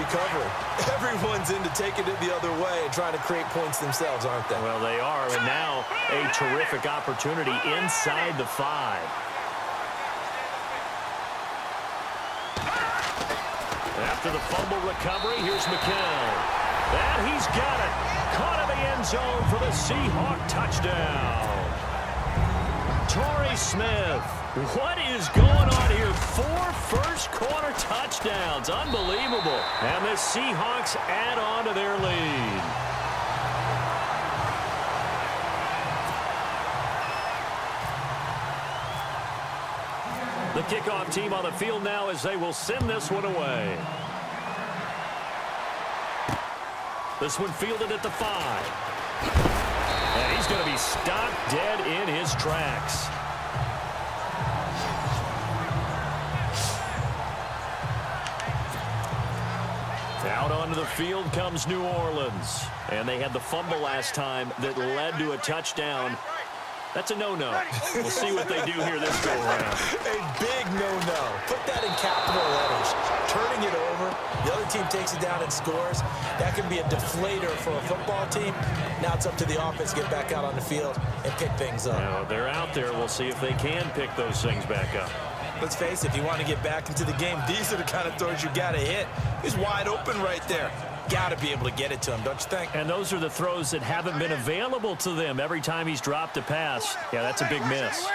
recovery. Everyone's into taking it the other way and trying to create points themselves, aren't they? Well, they are, and now a terrific opportunity inside the 5. After the fumble recovery, here's McCown. And he's got it. Caught in the end zone for the Seahawk touchdown. Torrey Smith. What is going on here? 4 first-quarter touchdowns. Unbelievable. And the Seahawks add on to their lead. The kickoff team on the field now as they will send this one away. This one fielded at the 5. And he's going to be stopped dead in his tracks. Out onto the field comes New Orleans. And they had the fumble last time that led to a touchdown. That's a no-no. We'll see what they do here this go-around. A big no-no. Put that in capital letters. Turning it over, the other team takes it down and scores. That can be a deflator for a football team. Now it's up to the offense to get back out on the field and pick things up. Now, they're out there. We'll see if they can pick those things back up. Let's face it, if you want to get back into the game, these are the kind of throws you got to hit. He's wide open right there. Got to be able to get it to him, don't you think? And those are the throws that haven't been available to them every time he's dropped a pass. Yeah, that's a big miss.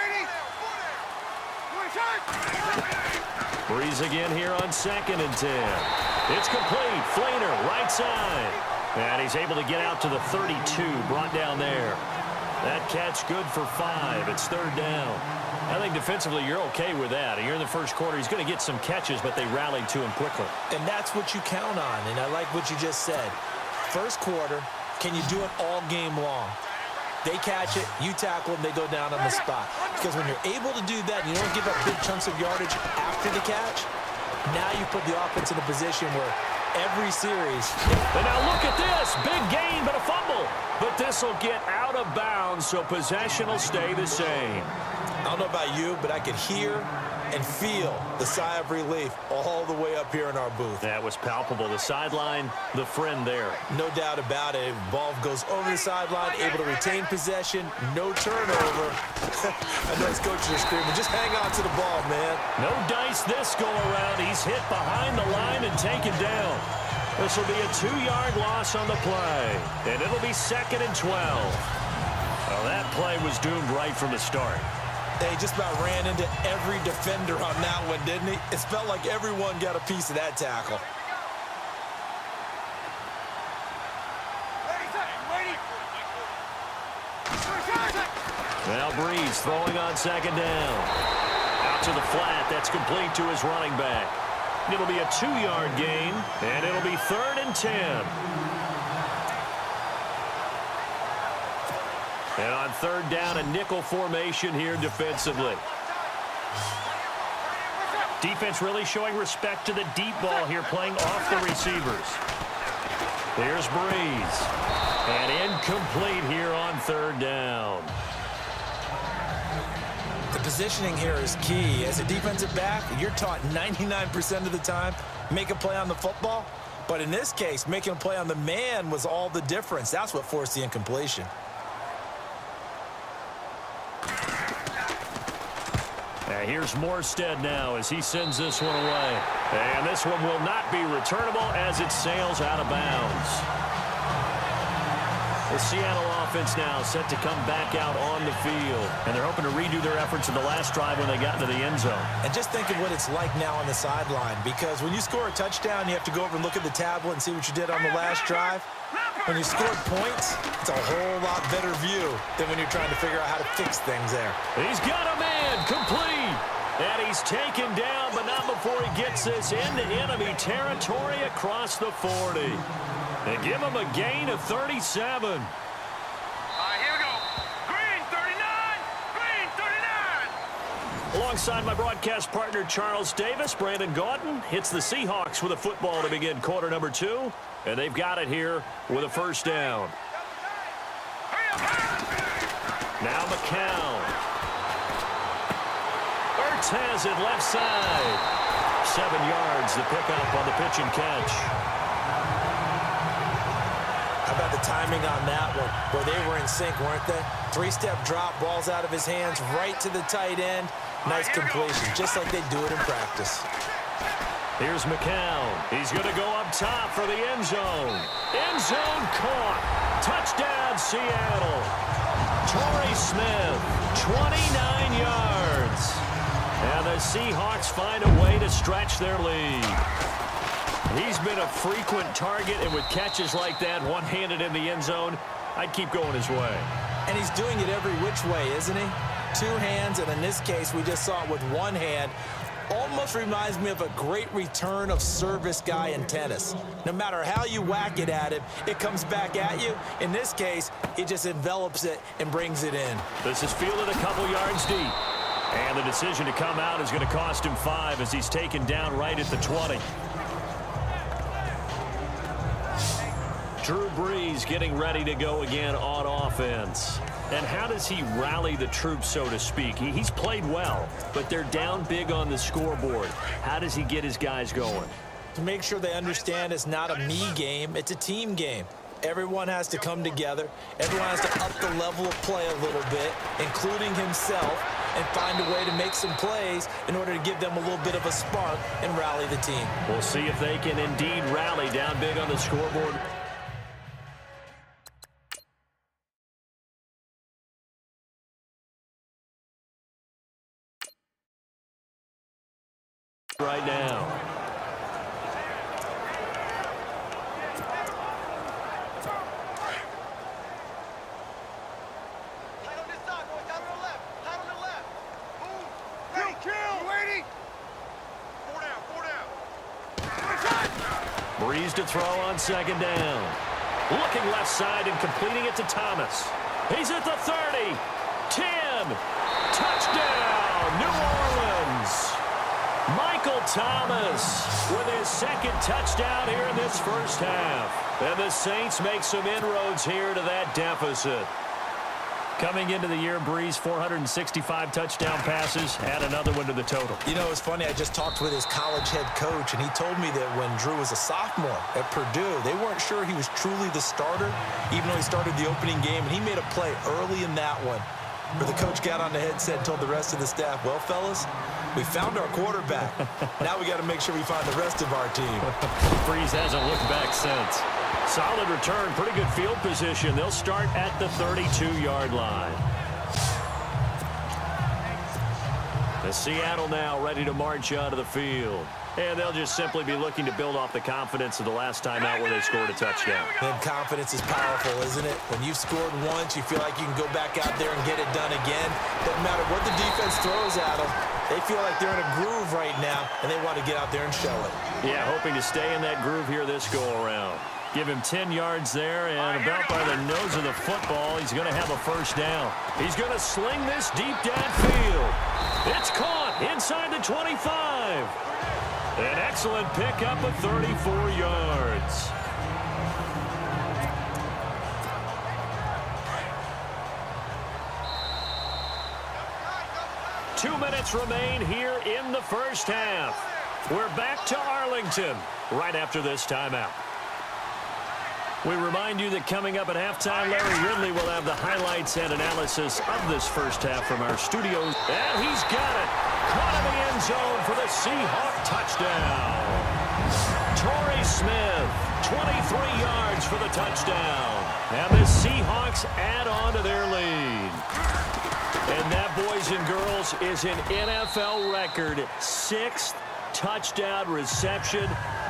Breeze again here on 2nd and 10. It's complete. Flainer, right side. And he's able to get out to the 32, brought down there. That catch good for 5. It's 3rd down. I think defensively you're okay with that. You're in the first quarter. He's going to get some catches, but they rallied to him quickly. And that's what you count on, and I like what you just said. First quarter, can you do it all game long? They catch it, you tackle them, they go down on the spot. Because when you're able to do that, and you don't give up big chunks of yardage after the catch, now you put the offense in a position where every series. And now look at this. Big gain, but a fumble. But this will get out of bounds, so possession will stay the same. I don't know about you, but I could hear and feel the sigh of relief all the way up here in our booth. That was palpable. The sideline, the friend there. No doubt about it. Ball goes over the sideline, able to retain possession, no turnover. I know his coaches are screaming, just hang on to the ball, man. No dice this go-around. He's hit behind the line and taken down. This will be a 2-yard loss on the play, and it'll be 2nd and 12. Well, that play was doomed right from the start. They just about ran into every defender on that one, didn't he? It felt like everyone got a piece of that tackle. Now Breeze throwing on 2nd down. Out to the flat. That's complete to his running back. It'll be a 2-yard gain, and it'll be 3rd and 10. And on 3rd down, a nickel formation here defensively. Defense really showing respect to the deep ball here, playing off the receivers. Here's Breeze. And incomplete here on 3rd down. The positioning here is key. As a defensive back, you're taught 99% of the time, make a play on the football. But in this case, making a play on the man was all the difference. That's what forced the incompletion. Here's Morstead now as he sends this one away. And this one will not be returnable as it sails out of bounds. The Seattle offense now set to come back out on the field. And they're hoping to redo their efforts in the last drive when they got into the end zone. And just think of what it's like now on the sideline. Because when you score a touchdown, you have to go over and look at the tablet and see what you did on the last drive. When you scored points, it's a whole lot better view than when you're trying to figure out how to fix things there. He's got a man complete. And he's taken down, but not before he gets this into enemy territory across the 40. They give him a gain of 37. Here we go. Green 39. Green 39. Alongside my broadcast partner, Charles Davis, Brandon Gaudin hits the Seahawks with a football to begin quarter number 2. And they've got it here with a 1st down. Now McCown. Ertz has it left side. 7 yards the pickup on the pitch and catch. timing on that one, where they were in sync, weren't they? Three-step drop, balls out of his hands, right to the tight end. Nice completion, just like they do it in practice. Here's McCown. He's going to go up top for the end zone. End zone caught. Touchdown, Seattle. Torrey Smith, 29 yards. And the Seahawks find a way to stretch their lead. He's been a frequent target, and with catches like that, one-handed in the end zone, I'd keep going his way. And he's doing it every which way, isn't he? Two hands, and in this case, we just saw it with one hand. Almost reminds me of a great return of service guy in tennis. No matter how you whack it at him, it comes back at you. In this case, he just envelops it and brings it in. This is fielded a couple yards deep. And the decision to come out is going to cost him 5 as he's taken down right at the 20. Drew Brees getting ready to go again on offense. And how does he rally the troops, so to speak? He's played well, but they're down big on the scoreboard. How does he get his guys going? To make sure they understand it's not a me game, it's a team game. Everyone has to come together. Everyone has to up the level of play a little bit, including himself, and find a way to make some plays in order to give them a little bit of a spark and rally the team. We'll see if they can indeed rally down big on the scoreboard. Right now. Tight on this side, boys. Down to the left. Tight on the left. Move. Hey, kill. Waiting. Four down. Breeze to throw on second down. Looking left side and completing it to Thomas. He's at the 30. 10. Touchdown, New Orleans. Michael Thomas with his second touchdown here in this first half. And the Saints make some inroads here to that deficit. Coming into the year, Breeze, 465 touchdown passes, add another one to the total. You know, it's funny, I just talked with his college head coach, and he told me that when Drew was a sophomore at Purdue, they weren't sure he was truly the starter, even though he started the opening game, and he made a play early in that one, where the coach got on the headset and told the rest of the staff, well, fellas, we found our quarterback. Now we got to make sure we find the rest of our team. Breeze hasn't looked back since. Solid return, pretty good field position. They'll start at the 32-yard line. The Seattle now ready to march out of the field. And they'll just simply be looking to build off the confidence of the last time out where they scored a touchdown. And confidence is powerful, isn't it? When you've scored once, you feel like you can go back out there and get it done again. Doesn't matter what the defense throws at them. They feel like they're in a groove right now, and they want to get out there and show it. Yeah, hoping to stay in that groove here this go-around. Give him 10 yards there, and about by the nose of the football, he's going to have a first down. He's going to sling this deep downfield. It's caught inside the 25. An excellent pickup of 34 yards. Two minutes remain here in the first half. We're back to Arlington right after this timeout. We remind you that coming up at halftime, Larry Ridley will have the highlights and analysis of this first half from our studios. And he's got it. Caught in the end zone for the Seahawk touchdown. Torrey Smith, 23 yards for the touchdown. And the Seahawks add on to their lead. And that, boys and girls, is an NFL record, 6th touchdown reception.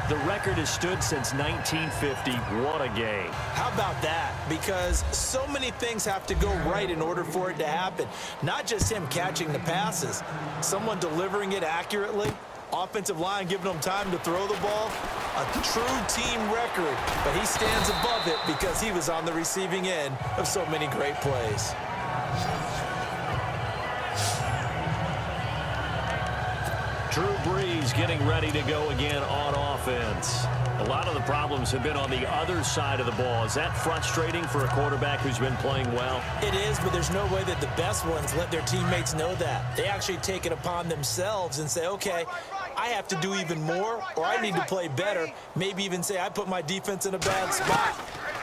The record has stood since 1950. What a game. How about that? Because so many things have to go right in order for it to happen. Not just him catching the passes, someone delivering it accurately, offensive line giving him time to throw the ball. A true team record, but he stands above it because he was on the receiving end of so many great plays. Drew Brees getting ready to go again on offense. A lot of the problems have been on the other side of the ball. Is that frustrating for a quarterback who's been playing well? It is, but there's no way that the best ones let their teammates know that. They actually take it upon themselves and say, okay, I have to do even more, or I need to play better. Maybe even say I put my defense in a bad spot.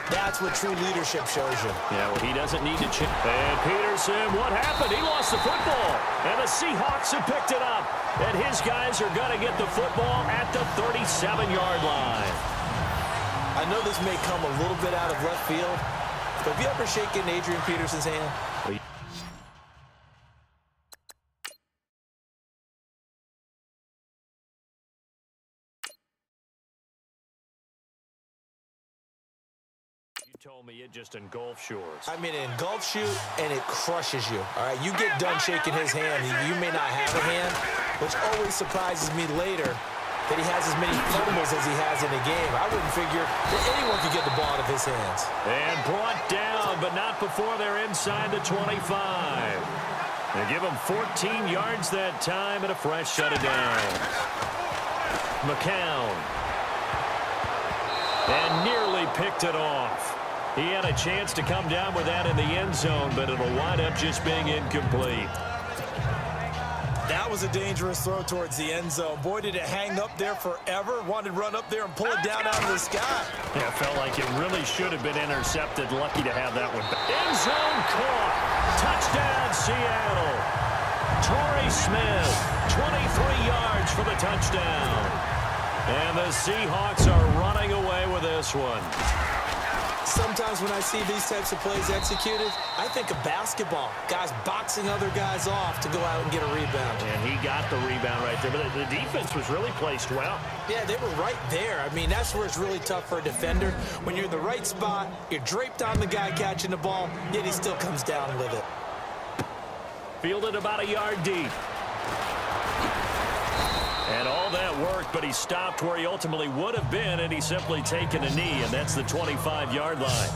That's what true leadership shows you. Yeah, well, he doesn't need to chip. And Peterson, what happened? He lost the football. And the Seahawks have picked it up. And his guys are going to get the football at the 37-yard line. I know this may come a little bit out of left field, but have you ever shaken Adrian Peterson's hand? You told me it just engulfs yours. I mean, it engulfs you, and it crushes you. All right, you get done shaking his hand, you may not have a hand, which always surprises me later that he has as many fumbles as he has in a game. I wouldn't figure that anyone could get the ball out of his hands. And brought down, but not before they're inside the 25. They give him 14 yards that time and a fresh set of downs. McCown. And nearly picked it off. He had a chance to come down with that in the end zone, but it'll wind up just being incomplete. That was a dangerous throw towards the end zone. Boy, did it hang up there forever. Wanted to run up there and pull it down out of the sky. Yeah, it felt like it really should have been intercepted. Lucky to have that one. End zone caught. Touchdown, Seattle. Torrey Smith, 23 yards for the touchdown. And the Seahawks are running away with this one. Sometimes when I see these types of plays executed, I think of basketball. Guys boxing other guys off to go out and get a rebound. And he got the rebound right there. But the defense was really placed well. Yeah, they were right there. I mean, that's where it's really tough for a defender. When you're in the right spot, you're draped on the guy catching the ball, yet he still comes down with it. Fielded about a yard deep. And all that worked, but he stopped where he ultimately would have been, and he's simply taken a knee, and that's the 25-yard line.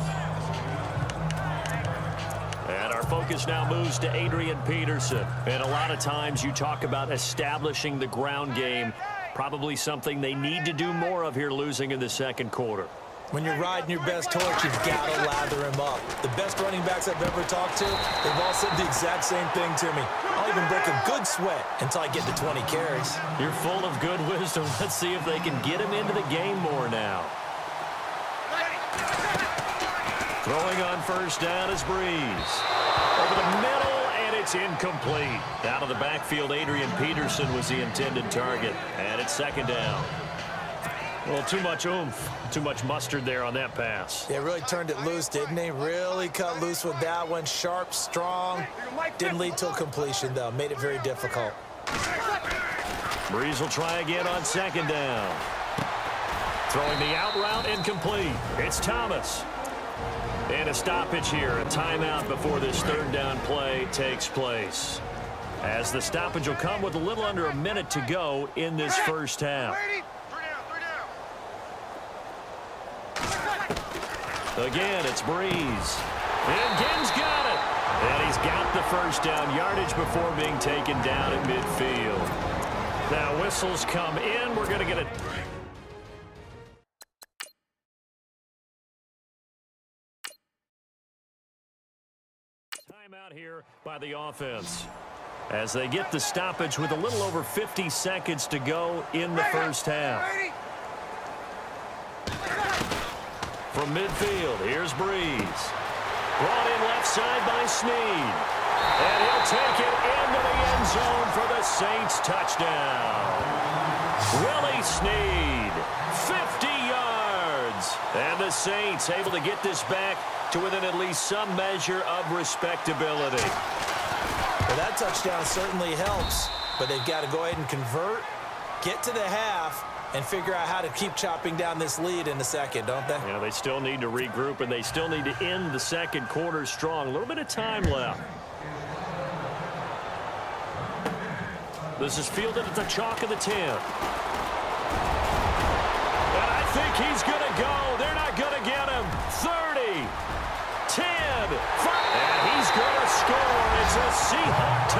And our focus now moves to Adrian Peterson. And a lot of times you talk about establishing the ground game, probably something they need to do more of here losing in the second quarter. When you're riding your best torch, you've got to lather him up. The best running backs I've ever talked to, they've all said the exact same thing to me. I'll even break a good sweat until I get to 20 carries. You're full of good wisdom. Let's see if they can get him into the game more now. Throwing on first down is Breeze. Over the middle, and it's incomplete. Out of the backfield, Adrian Peterson was the intended target. And it's second down. Well, too much oomph, too much mustard there on that pass. They really turned it loose, didn't they? Really cut loose with that one. Sharp, strong. Didn't lead to a completion, though. Made it very difficult. Breeze will try again on second down. Throwing the out route, incomplete. It's Thomas. And a stoppage here, a timeout before this third down play takes place. As the stoppage will come with a little under a minute to go in this first half. Again, it's Breeze. And Ginn's got it. And he's got the first down yardage before being taken down at midfield. Now whistles come in. We're going to get a timeout here by the offense. As they get the stoppage with a little over 50 seconds to go in the first half. From midfield, here's Breeze. Brought in left side by Snead. And he'll take it into the end zone for the Saints touchdown. Willie Snead, 50 yards. And the Saints able to get this back to within at least some measure of respectability. Well, that touchdown certainly helps, but they've got to go ahead and convert, get to the half, and figure out how to keep chopping down this lead in the second, don't they? Yeah, they still need to regroup, and they still need to end the second quarter strong. A little bit of time left. This is fielded at the chalk of the 10. And I think he's going to go. They're not going to get him. 30, 10, 5. And he's going to score. It's a Seahawk